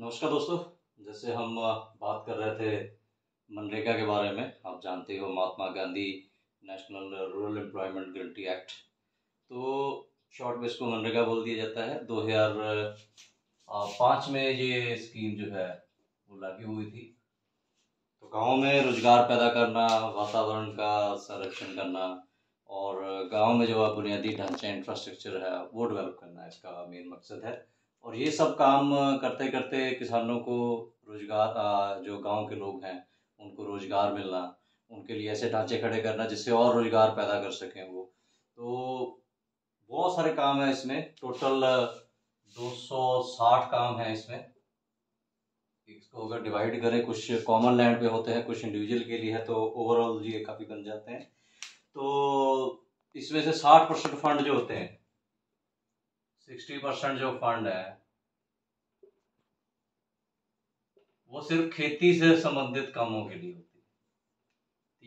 नमस्कार दोस्तों। जैसे हम बात कर रहे थे मनरेगा के बारे में। आप जानते हो Mahatma Gandhi national rural employment guarantee act. तो शॉर्ट में इसको मनरेगा बोल दिया जाता है। 2005 में ये स्कीम जो है वो लागू हुई थी। तो गाँव में रोजगार पैदा करना, वातावरण का संरक्षण करना और गांव में जो बुनियादी ढांचा इंफ्रास्ट्रक्चर है वो डेवलप करना इसका मेन मकसद है। और ये सब काम करते करते किसानों को रोजगार, जो गांव के लोग हैं उनको रोजगार मिलना, उनके लिए ऐसे ढांचे खड़े करना जिससे और रोजगार पैदा कर सकें वो। तो बहुत सारे काम है इसमें। टोटल 260 काम है इसमें। इसको अगर डिवाइड करें, कुछ कॉमन लैंड पे होते हैं, कुछ इंडिविजुअल के लिए है, तो ओवरऑल ये काफ़ी बन जाते हैं। तो इसमें से 60% फंड जो होते हैं, 60% जो फंड है वो सिर्फ खेती से संबंधित कामों के लिए होती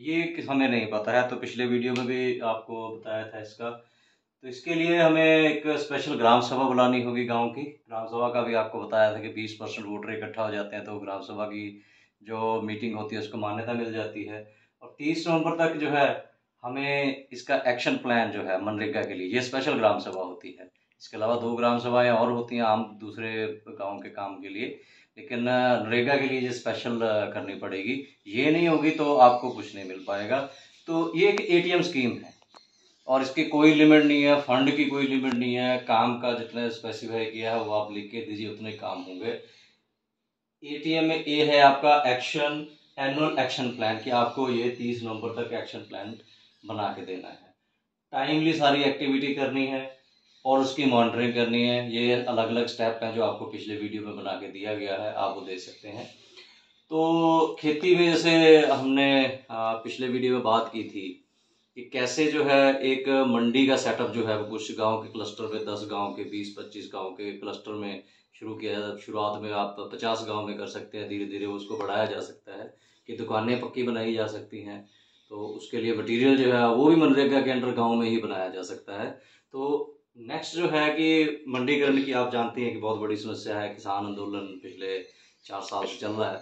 है। ये हमें नहीं पता है, तो पिछले वीडियो में भी आपको बताया था इसका। तो इसके लिए हमें एक स्पेशल ग्राम सभा बुलानी होगी गांव की। ग्राम सभा का भी आपको बताया था कि 20% वोटर इकट्ठा हो जाते हैं तो ग्राम सभा की जो मीटिंग होती है उसको मान्यता मिल जाती है। और 30 नवंबर तक जो है हमें इसका एक्शन प्लान जो है मनरेगा के लिए, ये स्पेशल ग्राम सभा होती है। इसके अलावा 2 ग्राम सभाएं और होती हैं आम दूसरे गाँव के काम के लिए, लेकिन मनरेगा के लिए ये स्पेशल करनी पड़ेगी। ये नहीं होगी तो आपको कुछ नहीं मिल पाएगा। तो ये एक एटीएम स्कीम है और इसकी कोई लिमिट नहीं है, फंड की कोई लिमिट नहीं है। काम का जितना स्पेसिफाई किया है वो आप लिख के दीजिए, उतने काम होंगे। एटीएम में ए है आपका एक्शन, एनुअल एक्शन प्लान, कि आपको ये 30 नवंबर तक एक्शन प्लान बना के देना है। टाइमली सारी एक्टिविटी करनी है और उसकी मॉनिटरिंग करनी है। ये अलग अलग स्टेप हैं जो आपको पिछले वीडियो में बना के दिया गया है, आप वो देख सकते हैं। तो खेती में जैसे हमने पिछले वीडियो में बात की थी कि कैसे जो है एक मंडी का सेटअप जो है वो कुछ गांव के क्लस्टर में, 10 गांव के, 20-25 गांव के क्लस्टर में शुरू किया जाए। शुरुआत में आप 50 गांव में कर सकते हैं, धीरे धीरे उसको बढ़ाया जा सकता है कि दुकानें पक्की बनाई जा सकती हैं। तो उसके लिए मटेरियल जो है वो भी मनरेगा के अंडर गाँव में ही बनाया जा सकता है। तो नेक्स्ट जो है कि मंडीकरण की आप जानते हैं कि बहुत बड़ी समस्या है। किसान आंदोलन पिछले 4 साल से चल रहा है,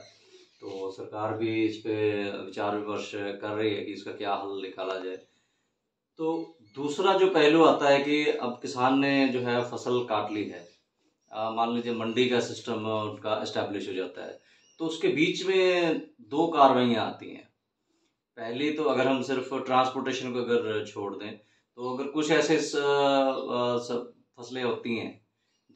तो सरकार भी इस पे विचार विमर्श कर रही है कि इसका क्या हल निकाला जाए। तो दूसरा जो पहलू आता है कि अब किसान ने जो है फसल काट ली है, मान लीजिए मंडी का सिस्टम उनका एस्टेब्लिश हो जाता है, तो उसके बीच में 2 कार्रवाइयाँ आती हैं। पहली तो अगर हम सिर्फ ट्रांसपोर्टेशन को अगर छोड़ दें, तो अगर कुछ ऐसे फसलें होती हैं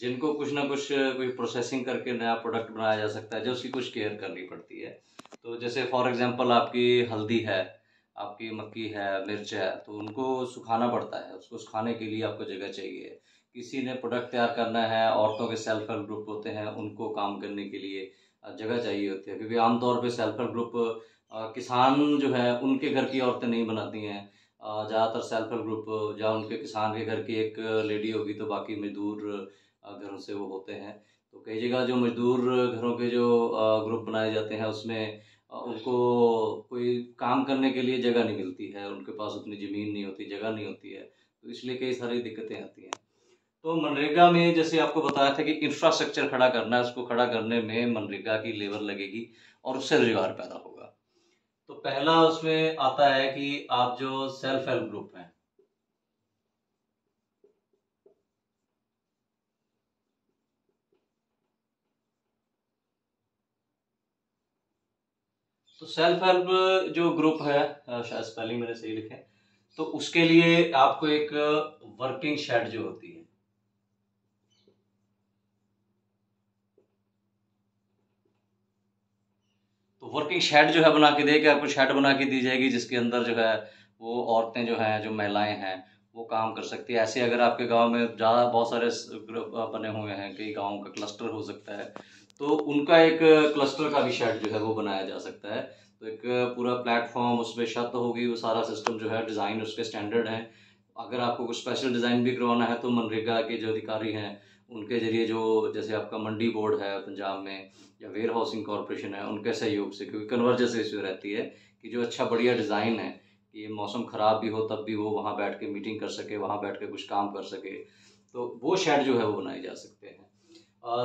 जिनको कुछ ना कुछ कोई प्रोसेसिंग करके नया प्रोडक्ट बनाया जा सकता है, जो उसकी कुछ केयर करनी पड़ती है। तो जैसे फॉर एग्जांपल आपकी हल्दी है, आपकी मक्की है, मिर्च है, तो उनको सुखाना पड़ता है। उसको सुखाने के लिए आपको जगह चाहिए। किसी ने प्रोडक्ट तैयार करना है, औरतों के सेल्फ हेल्प ग्रुप होते हैं, उनको काम करने के लिए जगह चाहिए होती है, क्योंकि आमतौर पे सेल्फ हेल्प ग्रुप किसान जो है उनके घर की औरतें नहीं बनाती हैं। ज़्यादातर सेल्फ हेल्प ग्रुप जहाँ उनके किसान के घर की एक लेडी होगी तो बाकी मजदूर घरों से वो होते हैं। तो कई जगह जो मजदूर घरों के जो ग्रुप बनाए जाते हैं उसमें उनको कोई काम करने के लिए जगह नहीं मिलती है, उनके पास उतनी ज़मीन नहीं होती, जगह नहीं होती है, तो इसलिए कई सारी दिक्कतें आती हैं। तो मनरेगा में जैसे आपको बताया था कि इंफ्रास्ट्रक्चर खड़ा करना है, उसको खड़ा करने में मनरेगा की लेबर लगेगी और उससे रोजगार पैदा होगा। तो पहला उसमें आता है कि आप जो सेल्फ हेल्प ग्रुप हैं, तो सेल्फ हेल्प जो ग्रुप है, शायद स्पेलिंग मैंने सही लिखे, तो उसके लिए आपको एक वर्किंग शेड जो होती है, तो वर्किंग शेड जो है बना के देगी आपको। शेड बना के दी जाएगी जिसके अंदर जो है वो औरतें जो हैं, जो महिलाएं हैं, वो काम कर सकती है। ऐसे अगर आपके गांव में ज़्यादा बहुत सारे ग्रुप बने हुए हैं, कई गाँव का क्लस्टर हो सकता है, तो उनका एक क्लस्टर का भी शेड जो है वो बनाया जा सकता है। तो एक पूरा प्लेटफॉर्म, उसमें छत होगी, वो सारा सिस्टम जो है, डिज़ाइन उसके स्टैंडर्ड है। अगर आपको कुछ स्पेशल डिज़ाइन भी करवाना है तो मनरेगा के जो अधिकारी हैं उनके जरिए, जो जैसे आपका मंडी बोर्ड है पंजाब में या वेयर हाउसिंग कॉरपोरेशन है, उनके सहयोग से, क्योंकि कन्वर्जेंस इशू रहती है कि जो अच्छा बढ़िया डिज़ाइन है कि मौसम ख़राब भी हो तब भी वो वहाँ बैठ के मीटिंग कर सके, वहाँ बैठ के कुछ काम कर सके, तो वो शेड जो है वो बनाए जा सकते हैं।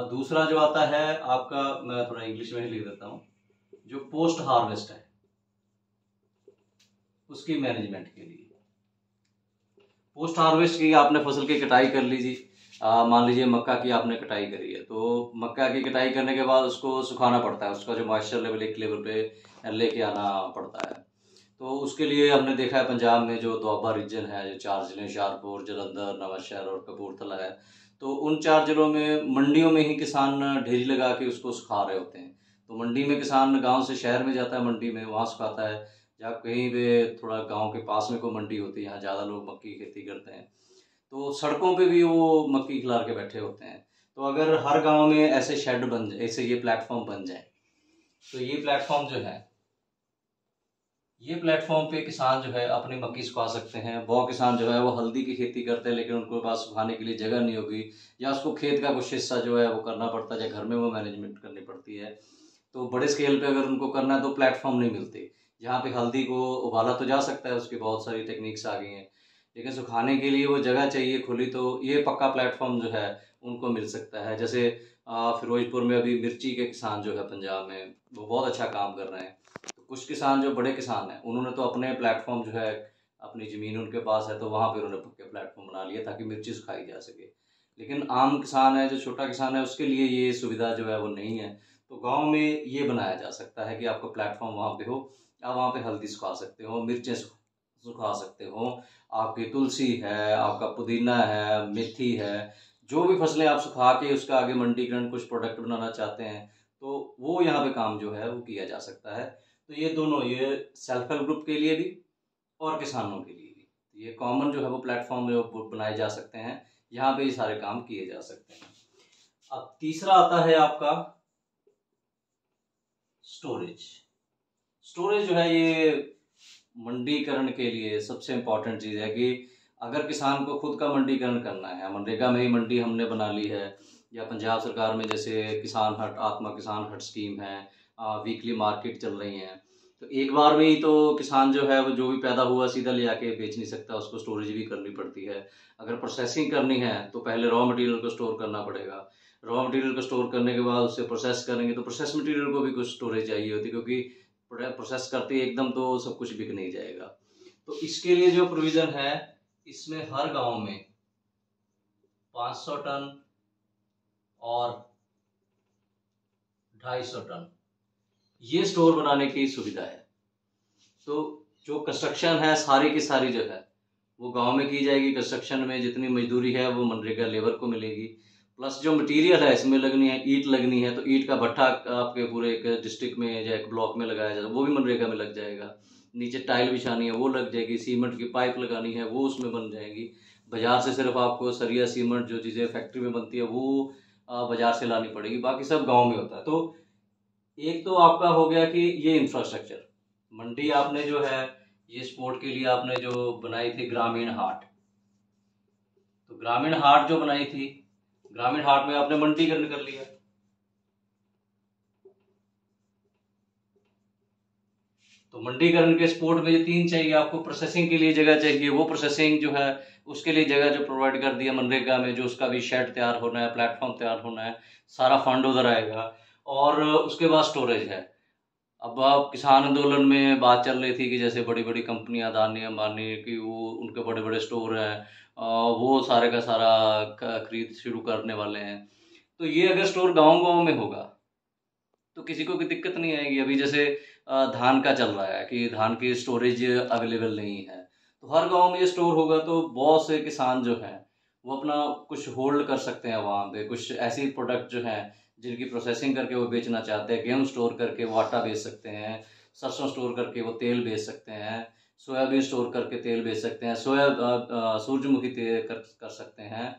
दूसरा जो आता है आपका, मैं थोड़ा इंग्लिश में ही लिख देता हूँ, जो पोस्ट हार्वेस्ट है उसकी मैनेजमेंट के लिए। पोस्ट हार्वेस्ट की आपने फसल की कटाई कर लीजिए, मान लीजिए मक्का की आपने कटाई करी है, तो मक्का की कटाई करने के बाद उसको सुखाना पड़ता है, उसका जो मॉइस्चर लेवल एक लेवल पे लेके आना पड़ता है। तो उसके लिए हमने देखा है पंजाब में जो दोआबा रीजन है, जो 4 जिले हुशियारपुर, जालंधर, नवांशहर और कपूरथला है, तो उन 4 जिलों में मंडियों में ही किसान ढेरी लगा के उसको सुखा रहे होते हैं। तो मंडी में किसान गांव से शहर में जाता है, मंडी में वहाँ सुखाता है, या कहीं पे थोड़ा गांव के पास में कोई मंडी होती है, यहाँ ज़्यादा लोग मक्की की खेती करते हैं, तो सड़कों पे भी वो मक्की खिलार के बैठे होते हैं। तो अगर हर गांव में ऐसे शेड बन जाए, ऐसे ये प्लेटफॉर्म बन जाए, तो ये प्लेटफॉर्म जो है, ये प्लेटफॉर्म पे किसान जो है अपनी मक्की सुखा सकते हैं। बहुत किसान जो है वो हल्दी की खेती करते हैं, लेकिन उनके पास सुखाने के लिए जगह नहीं होगी, या उसको खेत का कुछ हिस्सा जो है वो करना पड़ता है, या घर में वो मैनेजमेंट करनी पड़ती है। तो बड़े स्केल पे अगर उनको करना है तो प्लेटफॉर्म नहीं मिलते। जहाँ पे हल्दी को उबाला तो जा सकता है, उसकी बहुत सारी टेक्निक्स आ गई हैं, लेकिन सुखाने के लिए वो जगह चाहिए खुली, तो ये पक्का प्लेटफॉर्म जो है उनको मिल सकता है। जैसे फिरोजपुर में अभी मिर्ची के किसान जो है पंजाब में, वो बहुत अच्छा काम कर रहे हैं। तो कुछ किसान जो बड़े किसान हैं उन्होंने तो अपने प्लेटफॉर्म जो है, अपनी ज़मीन उनके पास है, तो वहाँ पर उन्होंने पक्के प्लेटफॉर्म बना लिए ताकि मिर्ची सुखाई जा सके। लेकिन आम किसान है, जो छोटा किसान है, उसके लिए ये सुविधा जो है वो नहीं है। तो गांव में ये बनाया जा सकता है कि आपका प्लेटफॉर्म वहाँ पे हो, आप वहाँ पे हल्दी सुखा सकते हो, मिर्चें सुखा सकते हो, आपकी तुलसी है, आपका पुदीना है, मेथी है, जो भी फसलें आप सुखा के उसका आगे मंडीकरण कुछ प्रोडक्ट बनाना चाहते हैं, तो वो यहाँ पे काम जो है वो किया जा सकता है। तो ये दोनों, ये सेल्फ हेल्प ग्रुप के लिए भी और किसानों के लिए भी, ये कॉमन जो है वो प्लेटफॉर्म जो बनाए जा सकते हैं, यहाँ पे ये सारे काम किए जा सकते हैं। अब तीसरा आता है आपका स्टोरेज। स्टोरेज जो है ये मंडीकरण के लिए सबसे इम्पोर्टेंट चीज़ है कि अगर किसान को खुद का मंडीकरण करना है, मनरेगा में ही मंडी हमने बना ली है, या पंजाब सरकार में जैसे किसान हट, आत्मा किसान हट स्कीम है, वीकली मार्केट चल रही हैं, तो एक बार में ही तो किसान जो है वो जो भी पैदा हुआ सीधा ले आके बेच नहीं सकता, उसको स्टोरेज भी करनी पड़ती है। अगर प्रोसेसिंग करनी है तो पहले रॉ मटेरियल को स्टोर करना पड़ेगा, रॉ मटेरियल को स्टोर करने के बाद उससे प्रोसेस करेंगे, तो प्रोसेस मटेरियल को भी कुछ स्टोरेज चाहिए होती है, क्योंकि प्रोसेस करते ही एकदम तो सब कुछ बिक नहीं जाएगा। तो इसके लिए जो प्रोविज़न है, इसमें हर गांव में 500 टन और 250 टन ये स्टोर बनाने की सुविधा है। तो जो कंस्ट्रक्शन है सारी की सारी जो है वो गांव में की जाएगी। कंस्ट्रक्शन में जितनी मजदूरी है वो मनरेगा लेबर को मिलेगी, प्लस जो मटेरियल है इसमें लगनी है, ईंट लगनी है, तो ईंट का भट्ठा आपके पूरे एक डिस्ट्रिक्ट में या एक ब्लॉक में लगाया जाएगा, वो भी मनरेगा में लग जाएगा। नीचे टाइल बिछानी है वो लग जाएगी, सीमेंट की पाइप लगानी है वो उसमें बन जाएगी। बाजार से सिर्फ आपको सरिया सीमेंट जो चीज़ें फैक्ट्री में बनती है वो बाजार से लानी पड़ेगी, बाकी सब गाँव में होता है। तो एक तो आपका हो गया कि ये इंफ्रास्ट्रक्चर, मंडी आपने जो है ये स्पोर्ट के लिए आपने जो बनाई थी ग्रामीण हाट, तो ग्रामीण हाट जो बनाई थी, ग्रामीण हाट में आपने मंडीकरण कर लिया। तो मंडीकरण के स्पोर्ट में ये 3 चाहिए आपको, प्रोसेसिंग के लिए जगह चाहिए, वो प्रोसेसिंग जो है उसके लिए जगह जो प्रोवाइड कर दिया मनरेगा में, जो उसका भी शेड तैयार होना है, प्लेटफॉर्म तैयार होना है, सारा फंड उधर आएगा। और उसके बाद स्टोरेज है। अब आप किसान आंदोलन में बात चल रही थी कि जैसे बड़ी बड़ी कंपनियां, अदानी अंबानी की, वो उनके बड़े बड़े स्टोर हैं, वो सारे का सारा खरीद शुरू करने वाले हैं। तो ये अगर स्टोर गांव गांव में होगा तो किसी को कोई दिक्कत नहीं आएगी। अभी जैसे धान का चल रहा है कि धान की स्टोरेज अवेलेबल नहीं है, तो हर गांव में ये स्टोर होगा, तो बहुत से किसान जो हैं वो अपना कुछ होल्ड कर सकते हैं वहाँ पे, कुछ ऐसी प्रोडक्ट जो हैं जिनकी प्रोसेसिंग करके वो बेचना चाहते हैं। गेहूँ स्टोर करके वो आटा बेच सकते हैं, सरसों स्टोर करके वो तेल बेच सकते हैं, सोयाबीन स्टोर करके तेल बेच सकते हैं, सूरजमुखी तेल कर सकते हैं,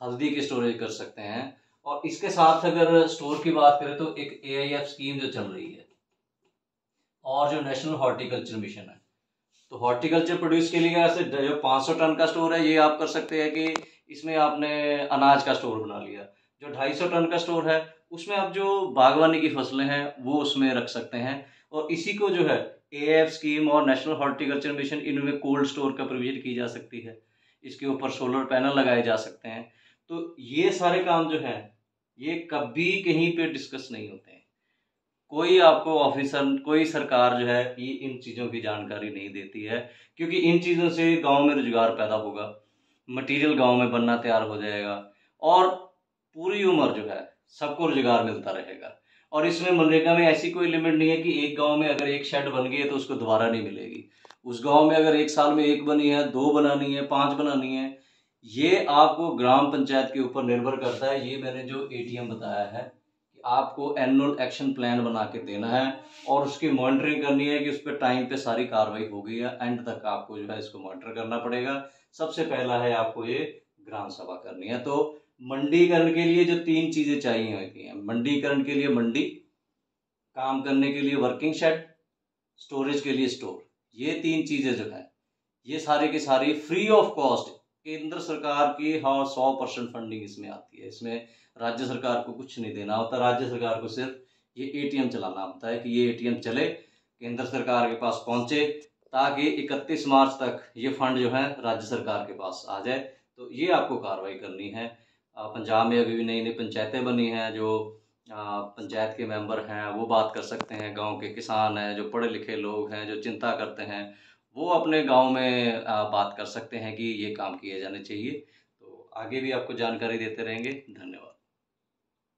हल्दी की स्टोरेज कर सकते हैं। और इसके साथ अगर स्टोर की बात करें तो एक AIF स्कीम जो चल रही है, और जो नेशनल हॉर्टिकल्चर मिशन है, तो हॉर्टिकल्चर प्रोड्यूस के लिए ऐसे जो 500 टन का स्टोर है ये आप कर सकते हैं कि इसमें आपने अनाज का स्टोर बना लिया। जो 250 टन का स्टोर है उसमें आप जो बागवानी की फसलें हैं वो उसमें रख सकते हैं। और इसी को जो है AIF स्कीम और नेशनल हॉर्टिकल्चर मिशन, इनमें कोल्ड स्टोर का प्रोविजन की जा सकती है, इसके ऊपर सोलर पैनल लगाए जा सकते हैं। तो ये सारे काम जो हैं ये कभी कहीं पे डिस्कस नहीं होते हैं। कोई आपको ऑफिसर, कोई सरकार जो है ये इन चीज़ों की जानकारी नहीं देती है, क्योंकि इन चीज़ों से गांव में रोजगार पैदा होगा, मटेरियल गांव में बनना तैयार हो जाएगा, और पूरी उम्र जो है सबको रोजगार मिलता रहेगा। और इसमें मनरेगा में ऐसी कोई लिमिट नहीं है कि एक गांव में अगर एक शेड बन गई है तो उसको दोबारा नहीं मिलेगी। उस गांव में अगर एक साल में एक बनी है, दो बनानी है, पांच बनानी है, ये आपको ग्राम पंचायत के ऊपर निर्भर करता है। ये मैंने जो एटीएम बताया है कि आपको एनुअल एक्शन प्लान बना के देना है और उसकी मॉनिटरिंग करनी है कि उस पर टाइम पे सारी कार्रवाई हो गई है। एंड तक आपको जो है इसको मॉनिटर करना पड़ेगा। सबसे पहला है आपको ये ग्राम सभा करनी है। तो मंडीकरण के लिए जो 3 चीजें चाहिए होती हैं, मंडीकरण के लिए मंडी, काम करने के लिए वर्किंग शेड, स्टोरेज के लिए स्टोर, ये 3 चीजें जो है ये सारी की सारी फ्री ऑफ कॉस्ट केंद्र सरकार की, हाँ 100% फंडिंग इसमें आती है। इसमें राज्य सरकार को कुछ नहीं देना होता, राज्य सरकार को सिर्फ ये एटीएम चलाना होता है कि ये एटीएम चले, केंद्र सरकार के पास पहुंचे, ताकि 31 मार्च तक ये फंड जो है राज्य सरकार के पास आ जाए। तो ये आपको कार्रवाई करनी है। पंजाब में अभी भी नई नई पंचायतें बनी हैं, जो पंचायत के मेंबर हैं वो बात कर सकते हैं, गांव के किसान हैं, जो पढ़े लिखे लोग हैं, जो चिंता करते हैं, वो अपने गांव में बात कर सकते हैं कि ये काम किए जाने चाहिए। तो आगे भी आपको जानकारी देते रहेंगे। धन्यवाद।